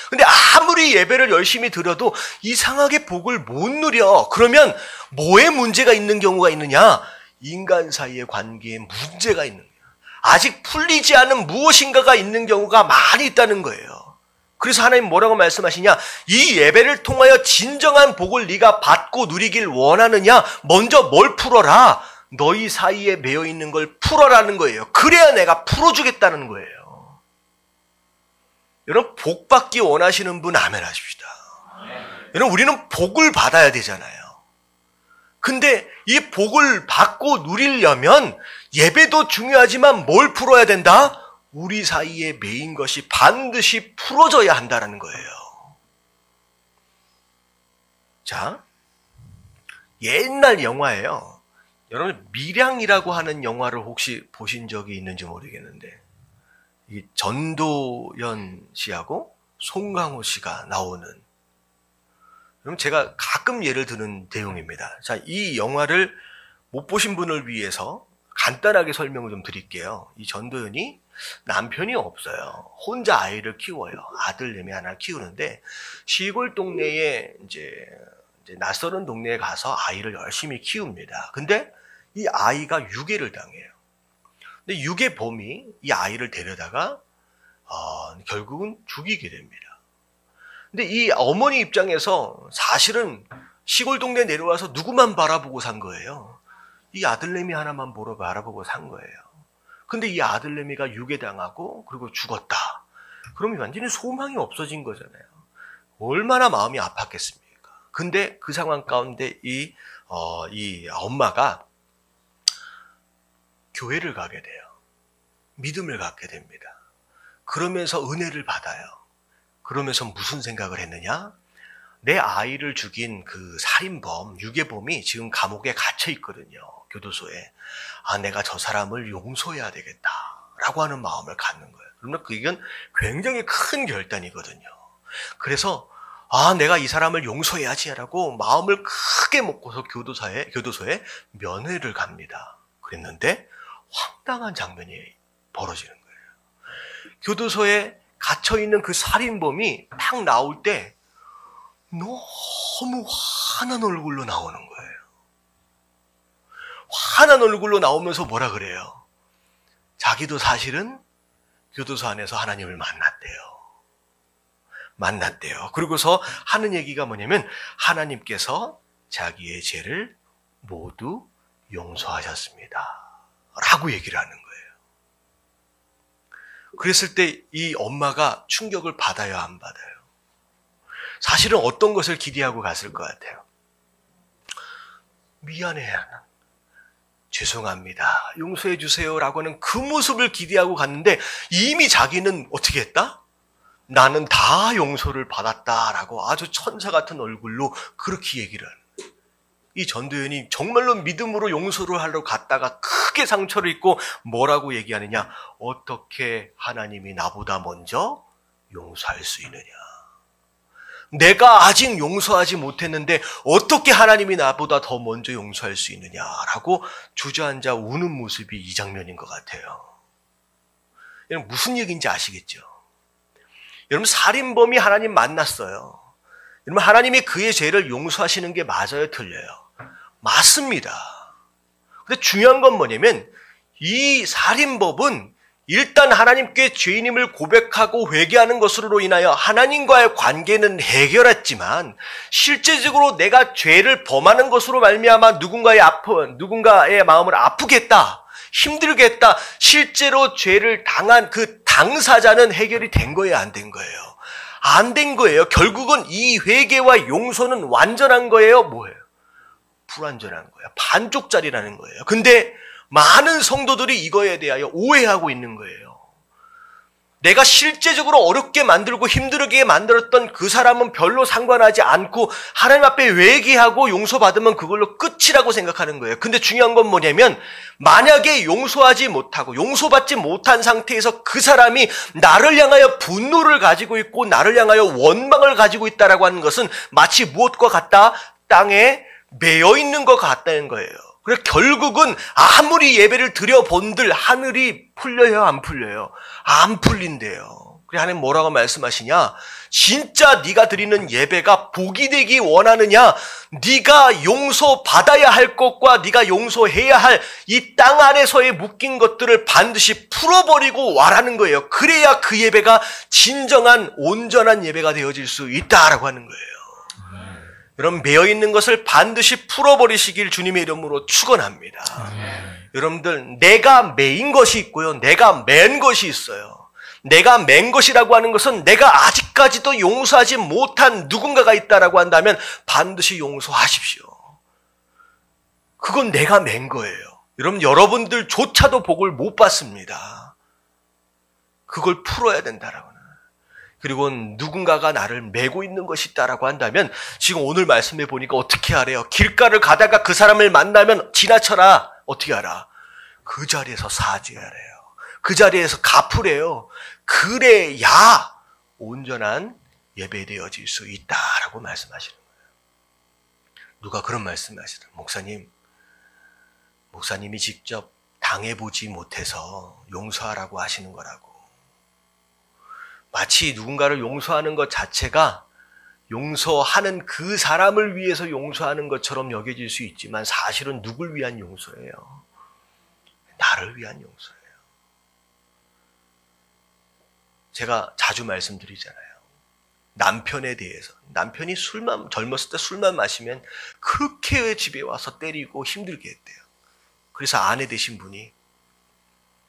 근데 아무리 예배를 열심히 드려도 이상하게 복을 못 누려. 그러면 뭐에 문제가 있는 경우가 있느냐? 인간 사이의 관계에 문제가 있는 거예요. 아직 풀리지 않은 무엇인가가 있는 경우가 많이 있다는 거예요. 그래서 하나님 뭐라고 말씀하시냐? 이 예배를 통하여 진정한 복을 네가 받고 누리길 원하느냐? 먼저 뭘 풀어라? 너희 사이에 매여 있는 걸 풀어라는 거예요. 그래야 내가 풀어주겠다는 거예요. 여러분, 복 받기 원하시는 분 아멘 하십시다. 여러분, 우리는 복을 받아야 되잖아요. 근데 이 복을 받고 누리려면 예배도 중요하지만 뭘 풀어야 된다? 우리 사이에 매인 것이 반드시 풀어져야 한다는 거예요. 자, 옛날 영화예요. 여러분, 밀양이라고 하는 영화를 혹시 보신 적이 있는지 모르겠는데, 이 전도연 씨하고 송강호 씨가 나오는, 그럼 제가 가끔 예를 드는 내용입니다. 자, 이 영화를 못 보신 분을 위해서 간단하게 설명을 좀 드릴게요. 이 전도연이 남편이 없어요. 혼자 아이를 키워요. 아들내미 하나 키우는데, 시골 동네에 이제 낯설은 동네에 가서 아이를 열심히 키웁니다. 근데 이 아이가 유괴를 당해요. 근데 유괴범이 이 아이를 데려다가 결국은 죽이게 됩니다. 근데 이 어머니 입장에서 사실은 시골 동네 내려와서 누구만 바라보고 산 거예요? 이 아들내미 하나만 바라보고 산 거예요. 근데 이 아들내미가 유괴당하고 그리고 죽었다. 그러면 완전히 소망이 없어진 거잖아요. 얼마나 마음이 아팠겠습니까? 근데 그 상황 가운데 이 엄마가 교회를 가게 돼요. 믿음을 갖게 됩니다. 그러면서 은혜를 받아요. 그러면서 무슨 생각을 했느냐? 내 아이를 죽인 그 살인범, 유괴범이 지금 감옥에 갇혀 있거든요. 교도소에. 아, 내가 저 사람을 용서해야 되겠다. 라고 하는 마음을 갖는 거예요. 그러면 그건 굉장히 큰 결단이거든요. 그래서 아, 내가 이 사람을 용서해야지라고 마음을 크게 먹고서 교도소에 면회를 갑니다. 그랬는데 황당한 장면이 벌어지는 거예요. 교도소에 갇혀있는 그 살인범이 딱 나올 때 너무 환한 얼굴로 나오는 거예요. 환한 얼굴로 나오면서 뭐라 그래요? 자기도 사실은 교도소 안에서 하나님을 만났대요. 그리고서 하는 얘기가 뭐냐면 하나님께서 자기의 죄를 모두 용서하셨습니다. 라고 얘기를 하는 거예요. 그랬을 때 이 엄마가 충격을 받아요, 안 받아요? 사실은 어떤 것을 기대하고 갔을 것 같아요? 미안해요. 죄송합니다. 용서해 주세요. 라고 하는 그 모습을 기대하고 갔는데 이미 자기는 어떻게 했다? 나는 다 용서를 받았다. 라고 아주 천사 같은 얼굴로 그렇게 얘기를 하는 거예요. 이 전도연이 정말로 믿음으로 용서를 하러 갔다가 크게 상처를 입고 뭐라고 얘기하느냐? 어떻게 하나님이 나보다 먼저 용서할 수 있느냐? 내가 아직 용서하지 못했는데 어떻게 하나님이 나보다 더 먼저 용서할 수 있느냐라고 주저앉아 우는 모습이 이 장면인 것 같아요. 여러분 무슨 얘기인지 아시겠죠? 여러분 살인범이 하나님 만났어요. 여러분 하나님이 그의 죄를 용서하시는 게 맞아요, 틀려요? 맞습니다. 근데 중요한 건 뭐냐면 이 살인범은 일단 하나님께 죄인임을 고백하고 회개하는 것으로 인하여 하나님과의 관계는 해결했지만 실제적으로 내가 죄를 범하는 것으로 말미암아 누군가의 마음을 아프게 했다, 힘들게 했다, 실제로 죄를 당한 그 당사자는 해결이 된 거예요, 안 된 거예요? 안 된 거예요. 결국은 이 회개와 용서는 완전한 거예요, 뭐예요? 불완전한 거예요. 반쪽짜리라는 거예요. 근데 많은 성도들이 이거에 대하여 오해하고 있는 거예요. 내가 실제적으로 어렵게 만들고 힘들게 만들었던 그 사람은 별로 상관하지 않고 하나님 앞에 회개하고 용서받으면 그걸로 끝이라고 생각하는 거예요. 근데 중요한 건 뭐냐면 만약에 용서하지 못하고 용서받지 못한 상태에서 그 사람이 나를 향하여 분노를 가지고 있고 나를 향하여 원망을 가지고 있다라고 하는 것은 마치 무엇과 같다? 땅에 매여 있는 것 같다는 거예요. 그래서 결국은 아무리 예배를 드려본들 하늘이 풀려요, 안 풀려요? 안 풀린대요. 그래 하나님 뭐라고 말씀하시냐? 진짜 네가 드리는 예배가 복이 되기 원하느냐? 네가 용서받아야 할 것과 네가 용서해야 할 이 땅 안에서의 묶인 것들을 반드시 풀어버리고 와라는 거예요. 그래야 그 예배가 진정한 온전한 예배가 되어질 수 있다라고 하는 거예요. 그럼 매여있는 것을 반드시 풀어버리시길 주님의 이름으로 축원합니다. 여러분들, 내가 매인 것이 있고요, 내가 맨 것이 있어요. 내가 맨 것이라고 하는 것은 내가 아직까지도 용서하지 못한 누군가가 있다라고 한다면 반드시 용서하십시오. 그건 내가 맨 거예요. 여러분들조차도 복을 못 받습니다. 그걸 풀어야 된다라고. 그리고 누군가가 나를 메고 있는 것이 있다라고 한다면 지금 오늘 말씀해 보니까 어떻게 하래요? 길가를 가다가 그 사람을 만나면 지나쳐라. 어떻게 하라? 그 자리에서 사죄하래요. 그 자리에서 갚으래요. 그래야 온전한 예배되어질 수 있다라고 말씀하시는 거예요. 누가 그런 말씀을 하시더라고요. 목사님이 직접 당해보지 못해서 용서하라고 하시는 거라고. 마치 누군가를 용서하는 것 자체가 용서하는 그 사람을 위해서 용서하는 것처럼 여겨질 수 있지만 사실은 누굴 위한 용서예요? 나를 위한 용서예요. 제가 자주 말씀드리잖아요. 남편에 대해서. 남편이 젊었을 때 술만 마시면 그렇게 집에 와서 때리고 힘들게 했대요. 그래서 아내 되신 분이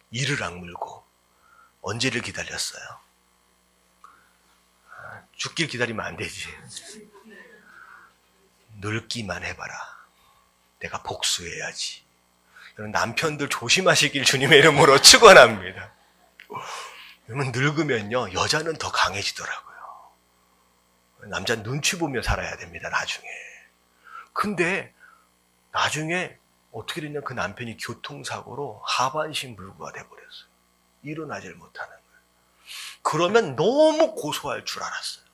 이를 악물고 언제를 기다렸어요? 죽길 기다리면 안 되지. 늙기만 해봐라. 내가 복수해야지. 여러분, 남편들 조심하시길 주님의 이름으로 축원합니다. 여러분, 늙으면요 여자는 더 강해지더라고요. 남자 눈치 보며 살아야 됩니다, 나중에. 근데 나중에 어떻게 됐냐, 그 남편이 교통사고로 하반신 불구가 돼버렸어요. 일어나질 못하는 거예요. 그러면 너무 고소할 줄 알았어요.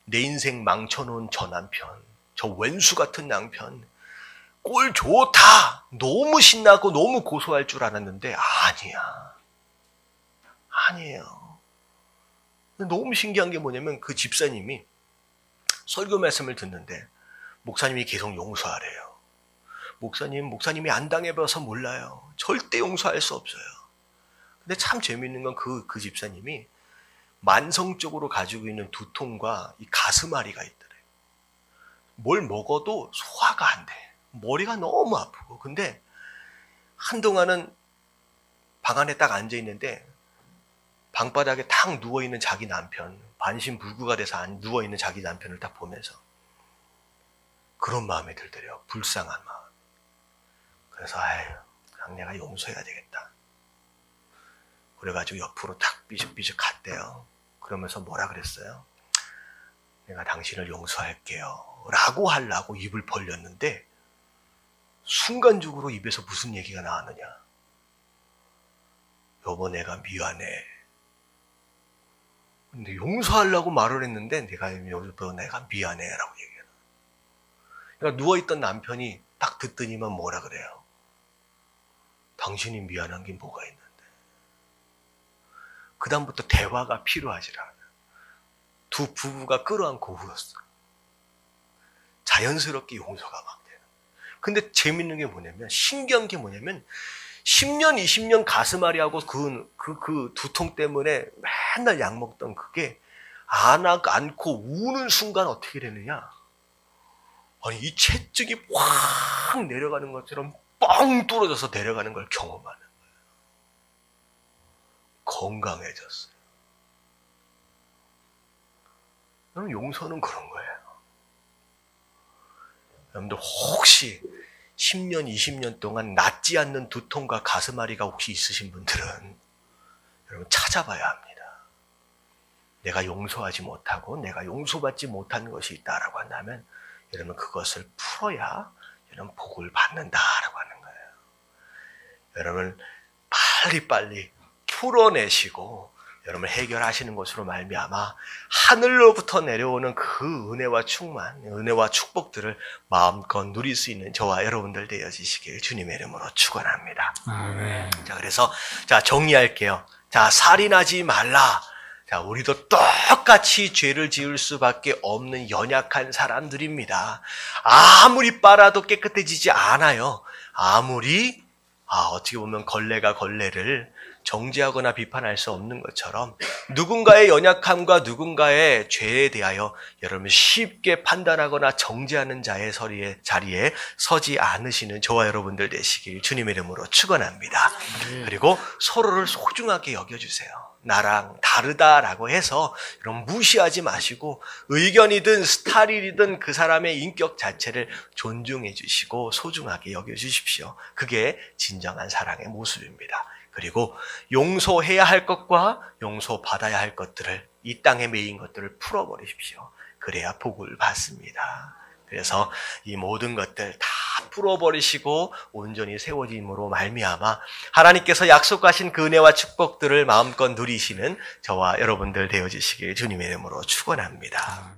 내 인생 망쳐놓은 저 남편, 저 왼수 같은 남편, 꼴 좋다, 너무 신나고 너무 고소할 줄 알았는데 아니에요. 너무 신기한 게 뭐냐면 그 집사님이 설교 말씀을 듣는데 목사님이 계속 용서하래요. 목사님이 안 당해봐서 몰라요. 절대 용서할 수 없어요. 근데 참 재밌는 건 그 집사님이 만성적으로 가지고 있는 두통과 이 가슴앓이가 있더래요. 뭘 먹어도 소화가 안 돼. 머리가 너무 아프고. 근데 한동안은 방 안에 딱 앉아 있는데 방바닥에 탁 누워있는 자기 남편, 반신불구가 돼서 누워있는 자기 남편을 딱 보면서 그런 마음이 들더래요. 불쌍한 마음. 그래서 그냥 내가 용서해야 되겠다. 그래가지고 옆으로 탁 삐죽삐죽 갔대요. 그러면서 뭐라 그랬어요? 내가 당신을 용서할게요 라고 하려고 입을 벌렸는데 순간적으로 입에서 무슨 얘기가 나왔느냐? 여보, 내가 미안해. 근데 용서하려고 말을 했는데 내가 미안해 라고 얘기해요. 그러니까 누워있던 남편이 딱 듣더니만 뭐라 그래요? 당신이 미안한 게 뭐가 있는데? 그 다음부터 대화가 필요하지 않아요. 두 부부가 끌어안고 울었어요. 자연스럽게 용서가 막 되는. 근데 재밌는 게 뭐냐면, 신기한 게 뭐냐면 10년, 20년 가슴앓이하고 그 두통 때문에 맨날 약 먹던 그게 안고 우는 순간 어떻게 되느냐? 아니, 이 채찍이 확 내려가는 것처럼 뻥 뚫어져서 내려가는 걸 경험하는 거예요. 건강해졌어요. 여러분, 용서는 그런 거예요. 여러분들 혹시 10년, 20년 동안 낫지 않는 두통과 가슴앓이가 혹시 있으신 분들은 여러분 찾아봐야 합니다. 내가 용서하지 못하고 내가 용서받지 못한 것이 있다라고 한다면 여러분 그것을 풀어야 여러분 복을 받는다라고 하는 거예요. 여러분 빨리빨리 풀어내시고 여러분 해결하시는 것으로 말미암아 하늘로부터 내려오는 그 은혜와 충만, 은혜와 축복들을 마음껏 누릴 수 있는 저와 여러분들 되어지시길 주님의 이름으로 축원합니다. 아멘. 자, 그래서 자 정리할게요. 자, 살인하지 말라. 자, 우리도 똑같이 죄를 지을 수밖에 없는 연약한 사람들입니다. 아무리 빨아도 깨끗해지지 않아요. 아무리 어떻게 보면 걸레가 걸레를 정죄하거나 비판할 수 없는 것처럼 누군가의 연약함과 누군가의 죄에 대하여 여러분 쉽게 판단하거나 정죄하는 자리에 서지 않으시는 저와 여러분들 되시길 주님의 이름으로 축원합니다. 그리고 서로를 소중하게 여겨주세요. 나랑 다르다라고 해서 여러분 무시하지 마시고 의견이든 스타일이든 그 사람의 인격 자체를 존중해 주시고 소중하게 여겨주십시오. 그게 진정한 사랑의 모습입니다. 그리고 용서해야 할 것과 용서받아야 할 것들을 이 땅에 매인 것들을 풀어버리십시오. 그래야 복을 받습니다. 그래서 이 모든 것들 다 풀어버리시고 온전히 세워짐으로 말미암아 하나님께서 약속하신 그 은혜와 축복들을 마음껏 누리시는 저와 여러분들 되어주시길 주님의 이름으로 축원합니다.